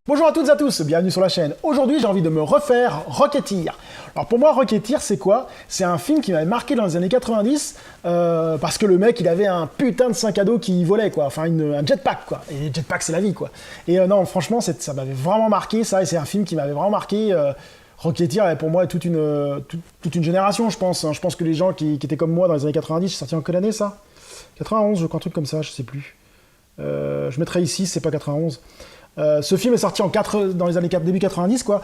Bonjour à toutes et à tous, bienvenue sur la chaîne. Aujourd'hui, j'ai envie de me refaire Rocketeer. Alors pour moi, Rocketeer, c'est quoi? C'est un film qui m'avait marqué dans les années 90 parce que le mec, il avait un putain de sac à dos qui volait, quoi. Enfin, un jetpack, quoi. Et jetpack, c'est la vie, quoi. Et non, franchement, ça m'avait vraiment marqué, ça. Et c'est un film qui m'avait vraiment marqué. Rocketeer, pour moi, toute une génération, je pense. Je pense que les gens qui étaient comme moi dans les années 90, c'est sorti en quelle année, ça? 91, je crois, un truc comme ça, je sais plus. Je mettrai ici, c'est pas 91. Ce film est sorti dans les années début 90, quoi.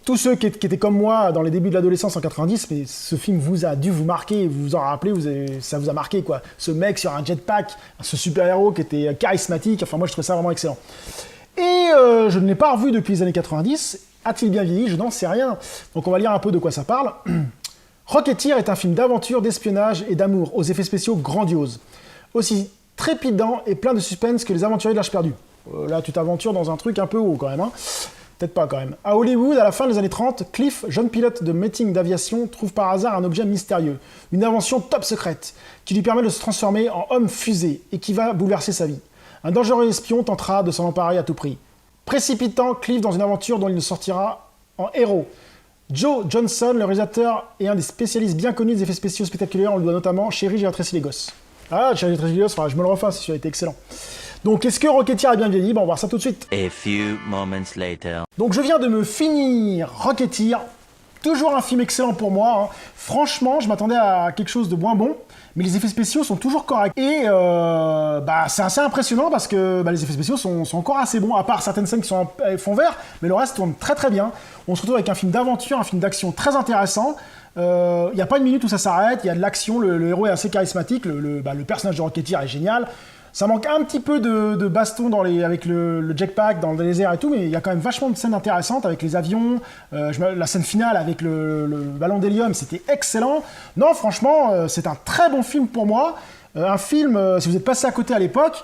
Tous ceux qui étaient comme moi dans les débuts de l'adolescence en 90, mais ce film a dû vous marquer, vous vous en rappelez, ça vous a marqué, quoi. Ce mec sur un jetpack, ce super-héros qui était charismatique, enfin moi je trouvais ça vraiment excellent. Et je ne l'ai pas revu depuis les années 90. A-t-il bien vieilli? Je n'en sais rien. Donc on va lire un peu de quoi ça parle. Rocketeer est un film d'aventure, d'espionnage et d'amour, aux effets spéciaux grandioses. Aussi trépidant et plein de suspense que les aventuriers de l'Arche perdue. Là, tu t'aventures dans un truc un peu haut, quand même. Hein. Peut-être pas, quand même. À Hollywood, à la fin des années 30, Cliff, jeune pilote de meeting d'aviation, trouve par hasard un objet mystérieux, une invention top secrète, qui lui permet de se transformer en homme fusée et qui va bouleverser sa vie. Un dangereux espion tentera de s'en emparer à tout prix, précipitant Cliff dans une aventure dont il ne sortira en héros. Joe Johnson, le réalisateur et un des spécialistes bien connus des effets spéciaux spectaculaires, on le doit notamment Chérie, j'ai rétréci les gosses. Ah, Chérie, j'ai rétréci les gosses, je me le refais, ça a été excellent. Donc, est-ce que Rocketeer a bien vieilli? Bon, on va voir ça tout de suite. A few moments later. Donc, je viens de me finir Rocketeer. Toujours un film excellent pour moi. Hein. Franchement, je m'attendais à quelque chose de moins bon, mais les effets spéciaux sont toujours corrects. Et c'est assez impressionnant parce que les effets spéciaux sont encore assez bons, à part certaines scènes qui sont en fond vert, mais le reste tourne très très bien. On se retrouve avec un film d'aventure, un film d'action très intéressant. Il n'y a pas une minute où ça s'arrête, il y a de l'action, le héros est assez charismatique, le personnage de Rocketeer est génial. Ça manque un petit peu de baston avec le jetpack dans le désert et tout, mais il y a quand même vachement de scènes intéressantes avec les avions. La scène finale avec le ballon d'hélium, c'était excellent. Non, franchement, c'est un très bon film pour moi. Un film, si vous êtes passé à côté à l'époque,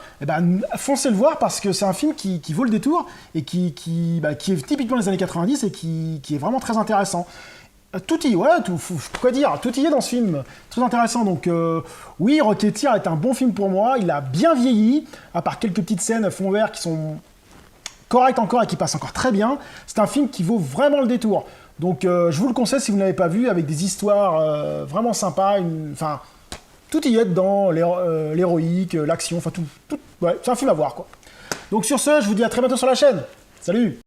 foncez le voir parce que c'est un film qui vaut le détour et qui est typiquement des années 90 et qui est vraiment très intéressant. Tout y est dans ce film, très intéressant. Donc oui, Rocketeer est un bon film pour moi, il a bien vieilli, à part quelques petites scènes fond vert qui sont correctes encore et qui passent encore très bien. C'est un film qui vaut vraiment le détour. Donc je vous le conseille si vous ne l'avez pas vu, avec des histoires vraiment sympas, tout y est dedans, l'héroïque, l'action, enfin tout. Ouais, c'est un film à voir, quoi. Donc sur ce, je vous dis à très bientôt sur la chaîne. Salut!